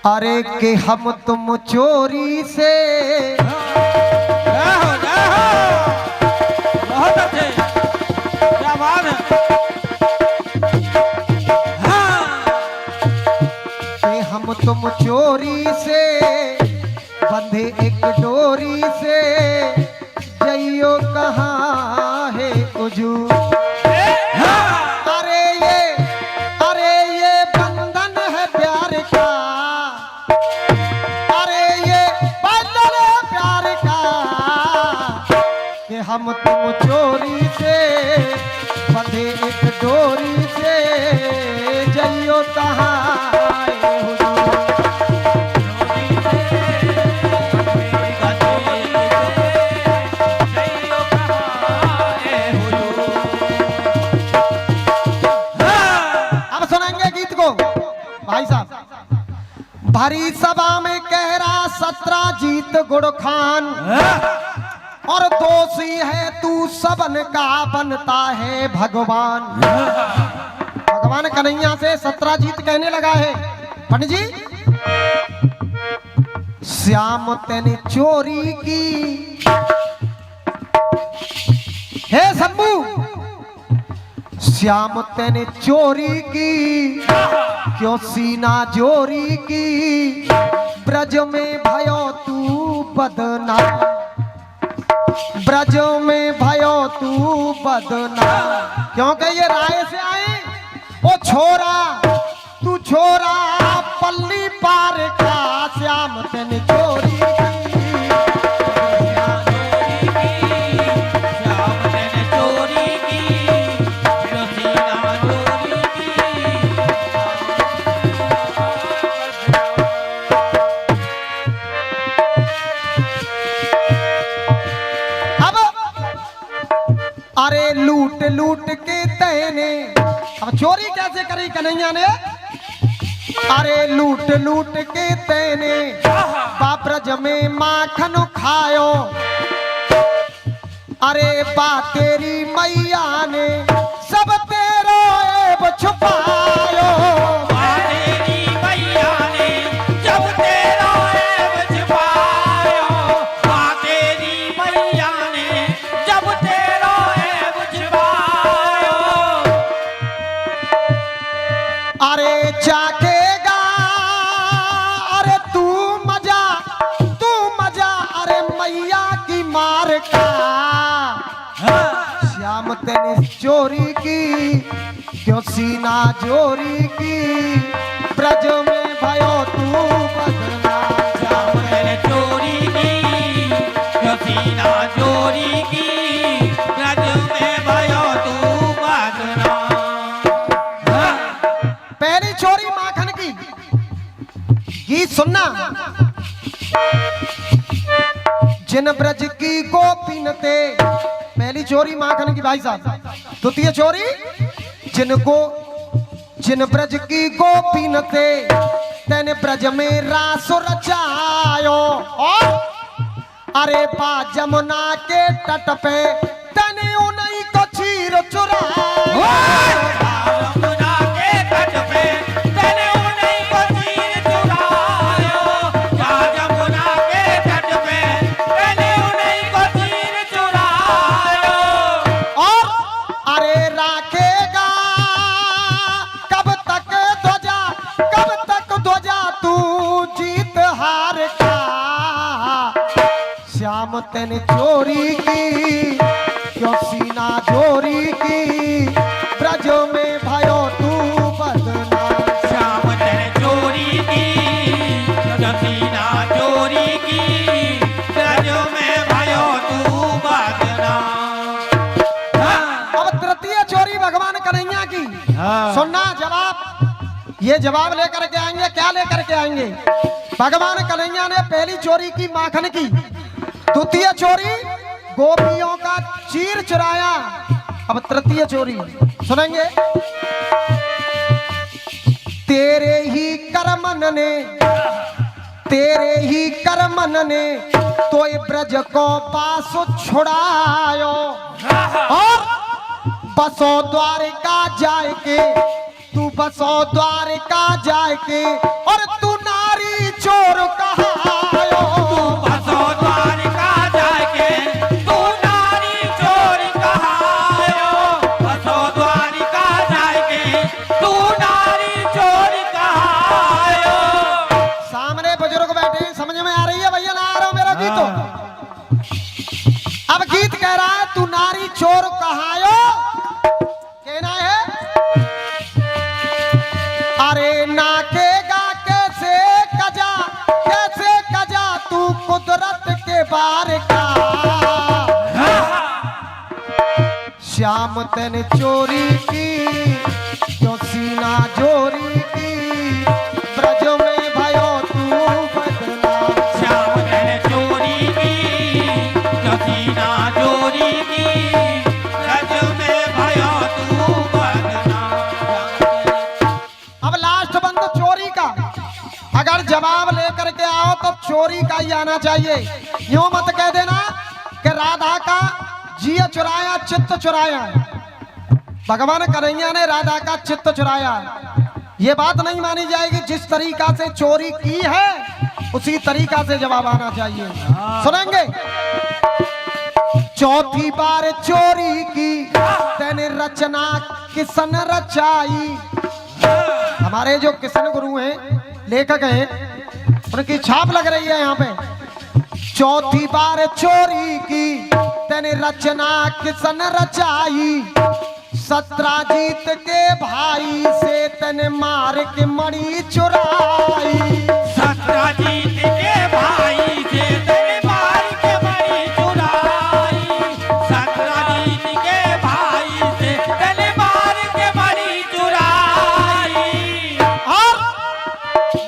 अरे कि हम तुम चोरी से बहुत अच्छे, क्या बात है। कि हम तुम चोरी से बंधे एक डोरी से जइयो कहाँ है उजू। अरे ये बंधन है प्यार का, अरे ये बंधन है प्यार का कि हम तुम चोरी से बंधे एक डोरी से जइयो कहाँ है हुजूर। अब सुनेंगे गीत को भाई साहब। भरी सभा में कह रहा सत्राजीत गुड़ खान, और दोषी है तू सबन का बनता है भगवान। भगवान कन्हैया से सत्राजीत कहने लगा है, पंडित जी श्याम तेने चोरी की, हे शंभू श्याम तेने चोरी की, क्यों सीना जोरी की, ब्रज में भयो तू बदनाम, ब्रज में भयो तू बदनाम। क्योंकि ये राय से आए, ओ छोरा तू छोरा पल्ली पार का, श्याम तेने चोरी की। अरे लूट लूट के तैने, अब चोरी कैसे करी कन्हैया ने। अरे लूट लूट के तैने बाब्रज में माखन खायो, अरे बा तेरी मैया ने सब तेरो ऐब छुपायो। अरे चाकेगा अरे तू मजा, अरे मैया की मार का, श्याम तेने चोरी की, क्यों सीना जोरी की, ब्रज में भयो तू बदनाम। श्याम तेने चोरी की, क्यों सीना जोरी की, ब्रज में भयो तू बदनाम। पहली चोरी माखन की, गीत सुनना। जिन ब्रज की गोपीन ते, पहली चोरी माखन की भाई साहब। द्वितीय चोरी जिन ब्रज की गोपीन ते, तेने ब्रज में रास रचायो, और अरे बा जमुना के तट पे तेने उन्हीं को चीर चुरायो। श्याम तेने चोरी की, क्यों सीना जोरी की, ब्रज में भयो तू बदनाम। श्याम तेने चोरी की, क्यों सीना जोरी की, ब्रज में भयो तू बदनाम। अब तृतीय चोरी भगवान कन्हैया की, सुनना जवाब। ये जवाब लेकर के आएंगे, क्या लेकर के आएंगे। भगवान कन्हैया ने पहली चोरी की माखन की, द्वितीय चोरी गोपियों का चीर चुराया। अब तृतीय चोरी सुनेंगे। तेरे ही कर्मन ने तो ब्रज को पास छुड़ायो, और बसो द्वारिका जाए के, तू बसो द्वारिका जाए के, और तू नारी अरे नाकेगा कैसे कजा तू कुदरत के बार का। श्याम तेने चोरी की क्यों सीना जोरी की, ब्रज में भयो तू बदनाम। श्याम तेने चोरी की क्यों सीना जोरी की, ब्रज में भयो तू बदनाम। अब लास्ट बंद चोरी का, अगर जवाब लेकर के आओ तो चोरी का ही आना चाहिए। यूं मत कह देना कि राधा का जिया चुराया चित्त चुराया, भगवान कन्हैया ने राधा का चित्त चुराया। ये बात नहीं मानी जाएगी। जिस तरीका से चोरी की है उसी तरीका से जवाब आना चाहिए। सुनेंगे। चौथी बार चोरी की तेने रचना किसन रचाई। हमारे जो किशन गुरु हैं, लेखक हैं, उनकी छाप लग रही है यहाँ पे। चौथी बार चोरी की तेने रचना किसन रचाई, सत्राजीत के भाई से तेने मार के मणि चुराई। सत्राजीत के भाई से तेने मार के मणि चुराई, सत्राजीत के भाई से तेने मार के मणि चुराई। और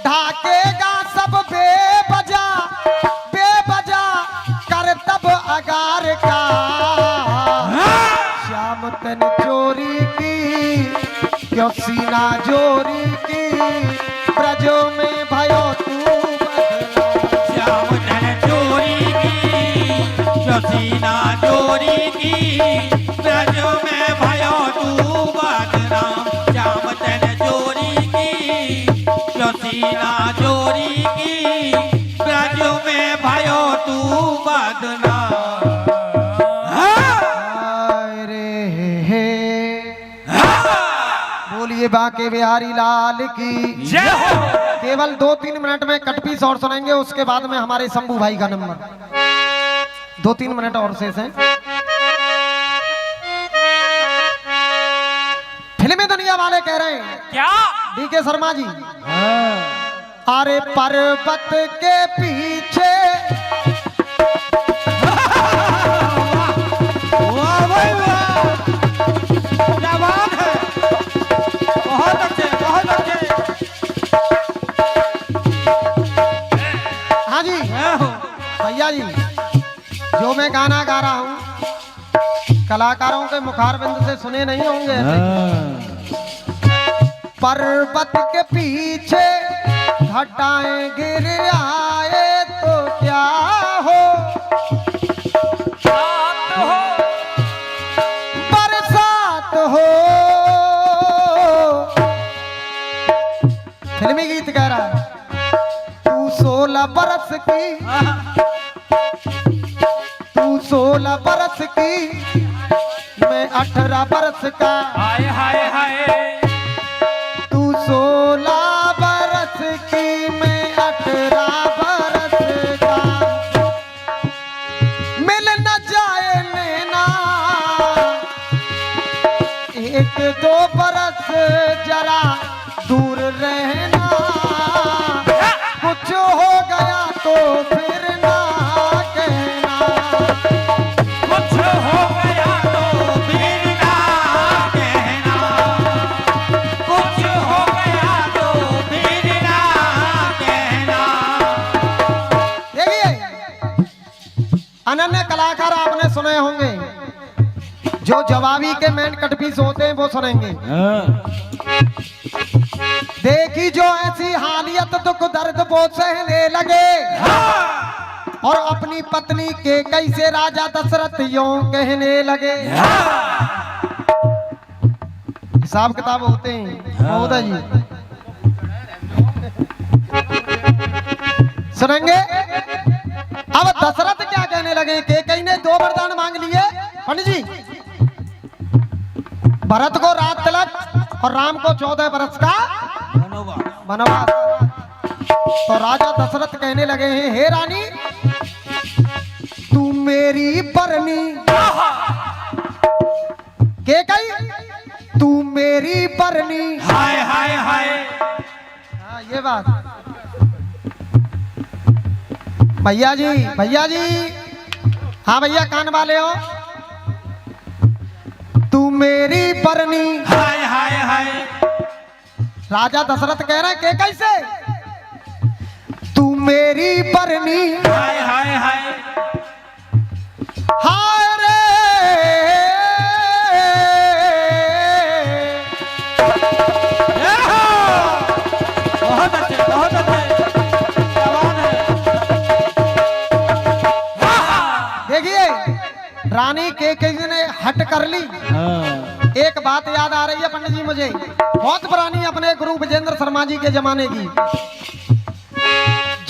ढाकेगा सब बेवजह कर तब अगार का। श्याम तेने चोरी की क्यों सीना जोरी की, ब्रजों में भयो तू बदनाम। श्याम तेने चोरी की क्यों सीना जोरी की, ब्रज में भयो तू बदनाम। श्याम तेने चोरी की क्यों सीना जोरी की, ब्रज में भयो तू बदनाम। बोलिए बांके बिहारी लाल की जय हो। केवल 2-3 मिनट में कटपीस और सुनेंगे, उसके बाद में हमारे शंभू भाई का नंबर। 2-3 मिनट और शेष हैं। फिल्मी दुनिया वाले कह रहे हैं क्या डीके शर्मा जी, अरे पर्वत के पीछे वाह भाई वाह, क्या बात है, बहुत अच्छे बहुत अच्छे। हाँ जी भैया जी, जो मैं गाना गा रहा हूँ कलाकारों के मुखारबिंद से सुने नहीं होंगे ऐसे। पर्वत के पीछे घटाएं गिर आए तो क्या हो, बरसात हो। फिल्मी गीत कह रहा है, तू 16 बरस की, तू 16 बरस की, मैं 18 बरस का। हाय हाय हाय, तू 16 बरस की, मैं 18 बरस का। मिल न जाए नैना 1-2 बरस, जरा दूर रहना। कुछ हो गया तो फिर ना कहना, कुछ हो गया तो फिर ना कहना, कुछ हो गया तो फिर ना कहना। देखिए अनन्य कलाकार आपने सुने होंगे, जो जवाबी के मेन कटपीस होते हैं वो सुनेंगे। देखी जो ऐसी हालियत दुख दर्द वो सहने लगे, और अपनी पत्नी के कैसे राजा दशरथ यूं कहने लगे। हिसाब किताब होते हैं महोदय जी, सुनेंगे। अब दशरथ क्या कहने लगे कि कई ने 2 वरदान मांग लिए पंडित जी, भरत को रात तिलक और राम को 14 बरस का वनवास। तो राजा दशरथ कहने लगे हैं, हे रानी तू मेरी बरनी, के कई तू मेरी बरनी, हाय हाय हाय, ये बात। भैया जी, भैया जी, हाँ भैया कान वाले हो, तू मेरी बरनी। हाय हाय हाय। राजा दशरथ कह रहे के कैसे, तू मेरी बरनी। हाय हाय हाय। हाय रे बहुत अच्छे, बहुत अच्छे, जवान है। देखिए रानी के ने हट कर ली। एक बात याद आ रही है पंडित जी मुझे, बहुत पुरानी, अपने गुरु विजेंद्र शर्मा जी के जमाने की।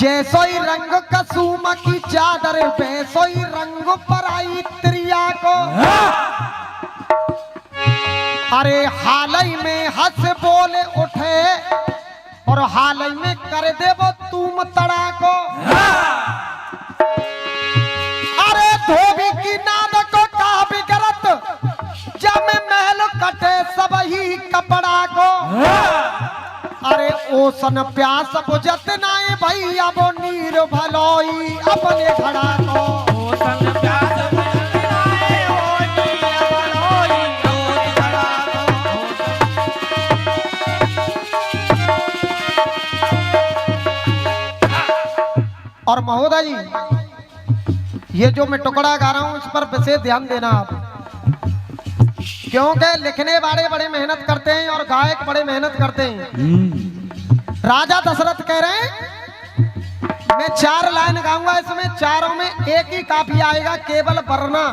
जैसो ही रंग कसूम की चादर, वैसो ही रंग पर आई त्रिया को। अरे हाल ही में हंस बोले उठे और हाल ही में कर दे वो तुम तड़ा को। अरे धोबी की नाद को का बिगड़त, जब महल कटे सब ही कपड़ा को। अरे ओसन प्यास बुझत नाई भैया वो नीर भलोई अपने घड़ा को। ओसन प्यास बुझत नाई वो नीर भलोई अपने घड़ा को। और महोदय जी, ये जो मैं टुकड़ा गा रहा हूं इस पर विशेष ध्यान देना आप, क्योंकि लिखने वाले बड़े मेहनत करते हैं और गायक बड़े मेहनत करते हैं। राजा दशरथ कह रहे हैं मैं 4 लाइन गाऊंगा, इसमें चारों में एक ही काफी आएगा, केवल वरना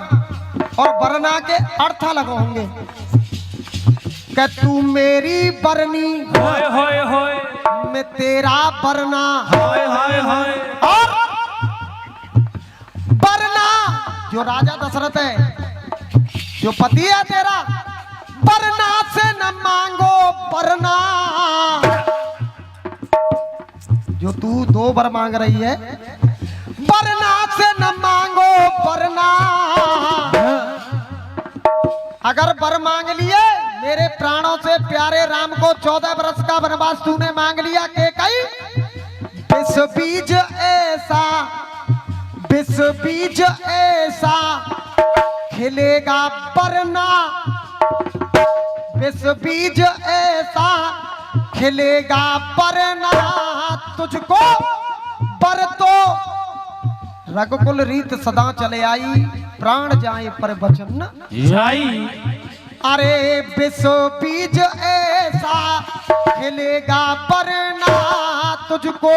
और वरना के अर्थ अलग होंगे। कि तू मेरी बरनी, होय होय होय, मैं तेरा वरना, होय होय होय, और वरना जो राजा दशरथ है, जो पति है तेरा, वरना से न मांगो वरना। जो तू 2 वर मांग रही है, वरना से न मांगो वरना। अगर वर मांग लिए मेरे प्राणों से प्यारे राम को 14 वर्ष का वनवास तूने मांग लिया, के कई विष बीज ऐसा, विष बीज ऐसा खिलेगा वरना, विष बीज ऐसा खिलेगा वरना। तुझको पर तो रघुकुल रीत सदा चले आई, प्राण जाए पर वचन न जाई। अरे विष बीज ऐसा खिलेगा वरना, तुझको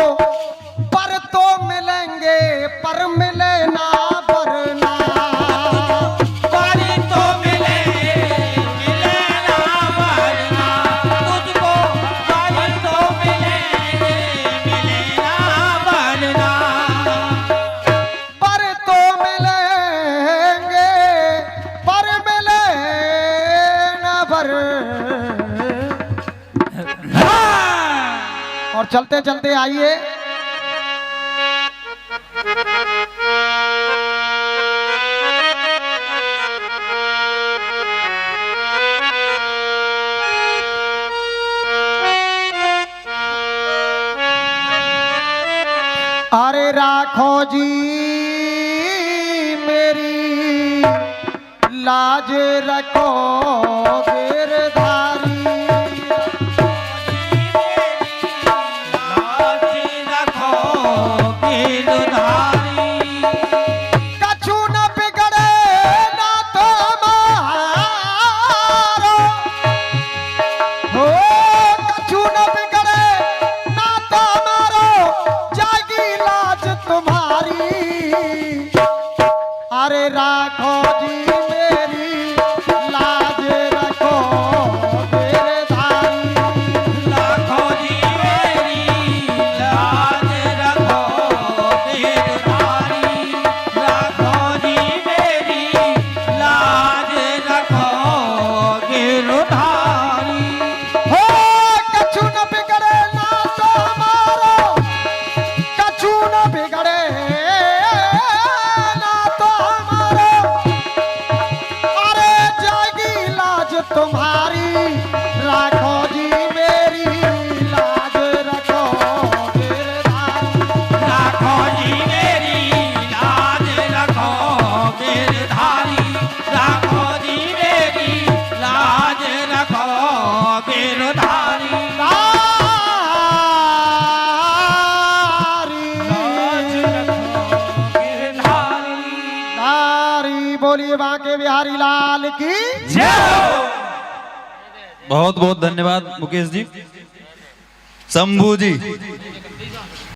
पर तो मिलेंगे पर मिले ना वरना। पर तो मिलेंगे मिले ना वरना, तुझको पर तो मिलेंगे मिले ना वरना। पर तो मिलेंगे पर मिले ना वरना। और चलते चलते आइए अरे राखो जी मेरी लाज रखो गिरधारी। लाज रखो गिरधारी, कछु न बिगड़े ना तुम्हारो, हो कछु न बिगड़े ना तुम्हारो, जागी लाज तुम्हारी। अरे राखो जी मेरी लाज रखो गिरधारी। लाखो जी मेरी लाज रखो गिरधारी, लाखो जी मेरी लाज रखो गिरधारी। हो कछु न बिगड़े ना तुम्हारो, कछु न बिगड़े ना तुम्हारो, बोलिए बांके बिहारी लाल की। बहुत बहुत धन्यवाद मुकेश जी। शंभू जी